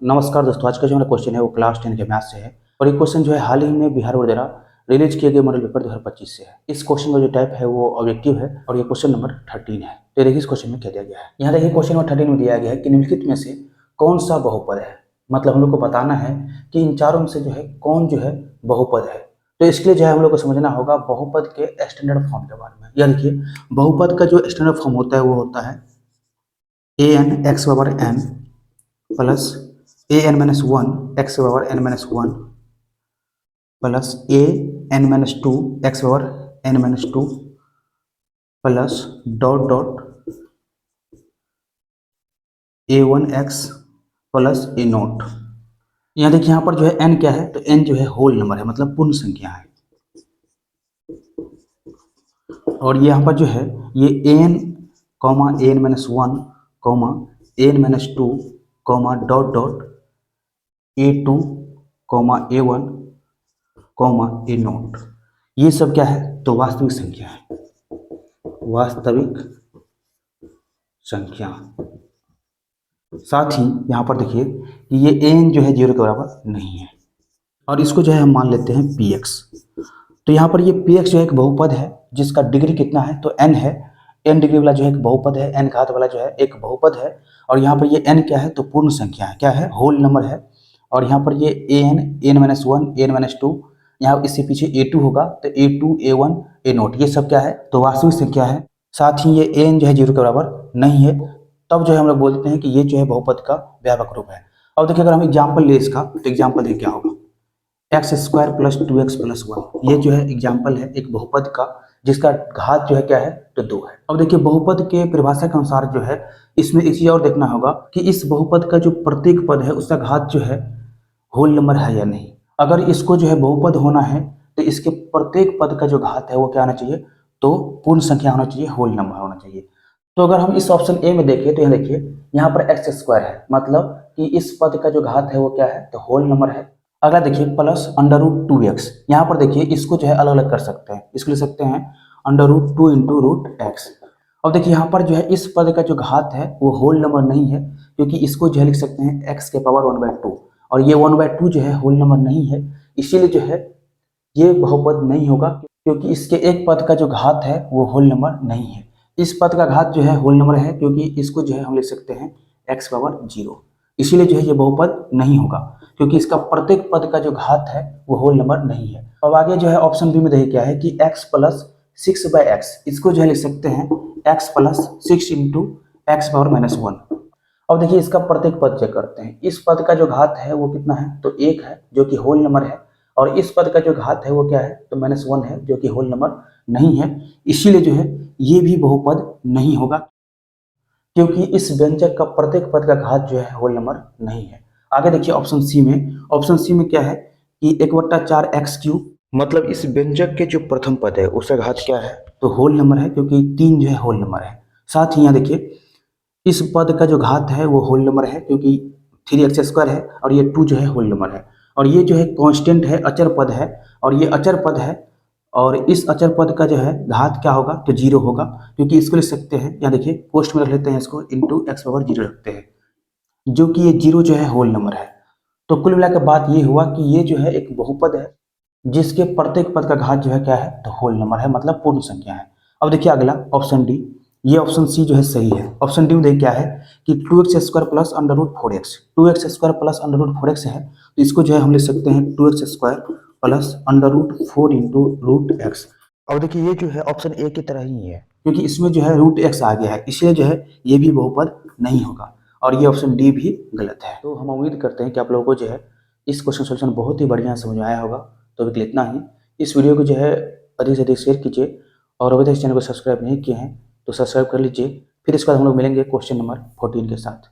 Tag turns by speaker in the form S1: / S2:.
S1: नमस्कार दोस्तों, आज का जो हमारा क्वेश्चन है वो क्लास 10 के मैथ से है और ये क्वेश्चन जो है हाल ही में बिहार बोर्ड द्वारा रिलीज किए गए मॉडल पेपर 2025 से है। इस क्वेश्चन का जो टाइप है वो ऑब्जेक्टिव है और ये क्वेश्चन नंबर 13 है। तो देखिए इस क्वेश्चन में क्या दिया गया है। यहाँ देखिए क्वेश्चन नंबर 13 में दिया गया है कि निम्नलिखित में से कौन सा बहुपद है। मतलब हम लोग को बताना है कि इन चारों में से जो है कौन जो है बहुपद है। तो इसके लिए जो है हम लोग को समझना होगा बहुपद के स्टैंडर्ड फॉर्म के बारे में। यह देखिए बहुपद का जो स्टैंडर्ड फॉर्म होता है वो होता है an(x)(n) plus an-1 x(n-1) plus an-2 x(n-2) plus dot dot a1x plus a0। यहाँ देखिए यहाँ पर जो है n क्या है, तो n जो है होल नंबर है, मतलब पूर्ण संख्या है। और यहाँ पर जो है ये an, an-1, an-2, dot dot a2, a1, a0, ये सब क्या है, तो वास्तविक संख्या है। वास्तविक संख्या। साथ ही यहाँ पर देखिए कि ये n जो है 0 के बराबर नहीं है और इसको जो है हम मान लेते हैं px। तो यहाँ पर ये px जो है एक बहुपद है जिसका डिग्री कितना है, तो n है। n डिग्री वाला जो है एक बहुपद है, n घात वाला जो है एक बहुपद है। और यहाँ पर ये n क्या है, तो पूर्ण संख्या है, क्या है, होल नंबर है। और यहाँ पर ये an-1, an-2, यहाँ इससे पीछे a2 होगा तो a2, a1, a0, ये सब क्या है, तो वास्तविक संख्या है। साथ ही ये an जो है 0 के बराबर नहीं है, तब जो है हम लोग बोलते हैं कि ये जो है बहुपद का व्यापक रूप है। अब देखिए अगर हम एग्जाम्पल ले इसका, तो एग्जाम्पल देखिए क्या होगा, x² प्लस 2x प्लस 1, ये जो है एग्जाम्पल है एक बहुपद का जिसका घात जो है क्या है, तो 2 है। अब देखिए बहुपद के परिभाषा के अनुसार जो है इसमें एक चीज और देखना होगा कि इस बहुपद का जो प्रत्येक पद है उसका घात जो है होल नंबर है या नहीं। अगर इसको जो है बहुपद होना है तो इसके प्रत्येक पद का जो घात है वो क्या होना चाहिए, तो पूर्ण संख्या होना चाहिए, होल नंबर होना चाहिए। तो अगर हम इस ऑप्शन ए में देखिए तो यहाँ देखिए यहाँ पर x² है, मतलब कि इस पद का जो घात है वो क्या है, तो होल नंबर है। अगला देखिए प्लस √2x, यहाँ पर देखिए इसको जो है अलग अलग कर सकते हैं, इसको ले सकते हैं √2 × √x। अब देखिए यहाँ पर जो है इस पद का जो घात है वो होल नंबर नहीं है, क्योंकि इसको जो है लिख सकते हैं x के पावर 1/2 और ये 1/2 जो है होल नंबर नहीं है, इसीलिए जो है ये बहुपद नहीं होगा, क्योंकि इसके एक पद का जो घात है वो होल नंबर नहीं है। इस पद का घात जो है होल नंबर है, क्योंकि इसको जो है हम लिख सकते हैं x पावर 0, इसीलिए जो है ये बहुपद नहीं होगा, क्योंकि इसका प्रत्येक पद का जो घात है वो होल नंबर नहीं है। अब आगे जो है ऑप्शन बी में देखिए क्या है कि x प्लस 6/x, इसको जो है लिख सकते हैं x प्लस 6 × x पावर -1। अब देखिए इसका प्रत्येक पद चेक करते हैं, इस पद का जो घात है वो कितना है, तो 1 है जो कि होल नंबर है, और इस पद का जो घात है वो क्या है, तो -1 है जो कि होल नंबर नहीं है, इसीलिए जो है ये भी बहुपद नहीं होगा, क्योंकि इस व्यंजक का प्रत्येक पद का घात जो है होल नंबर नहीं है। आगे देखिए ऑप्शन सी में, ऑप्शन सी में क्या है कि 1/4x³, मतलब इस व्यंजक के जो प्रथम पद है उसका घात क्या है, तो होल नंबर है, क्योंकि 3 जो है होल नंबर है। साथ ही यहाँ देखिए इस पद का जो घात है वो होल नंबर है, क्योंकि 3x² है और ये 2 जो है होल नंबर है, और ये जो है कांस्टेंट है, अचर पद है, और ये अचर पद है, और इस अचर पद का जो है घात क्या होगा, तो 0 होगा, क्योंकि इसको लिख सकते हैं, यहाँ देखिए पोस्ट में रख लेते हैं इसको, इंटू x पावर 0 रखते हैं, जो कि ये 0 जो है होल नंबर है। तो कुल मिलाकर बात ये हुआ कि ये जो है एक बहुपद है जिसके प्रत्येक पद का घात जो है क्या है, तो होल नंबर है, मतलब पूर्ण संख्या है। अब देखिए अगला ऑप्शन डी, ये ऑप्शन सी जो है सही है। ऑप्शन डी में देखिए क्या है कि 2x² plus √4x, 2x² plus √4x है, तो इसको जो है हम लिख सकते हैं 2x² प्लस √4 × √x। अब देखिए ये जो है ऑप्शन ए की तरह ही है, क्योंकि इसमें जो है √x आ गया है, इसलिए जो है ये भी बहुपद नहीं होगा, और ये ऑप्शन डी भी गलत है। तो हम उम्मीद करते हैं कि आप लोगों को जो है इस क्वेश्चन सोल्यूशन बहुत ही बढ़िया समझ में आया होगा। तो अभी इतना ही, इस वीडियो को जो है अधिक से अधिक शेयर कीजिए, और अभी तक इस चैनल को सब्सक्राइब नहीं किए हैं तो सब्सक्राइब कर लीजिए। फिर इसके बाद हम लोग मिलेंगे क्वेश्चन नंबर 14 के साथ।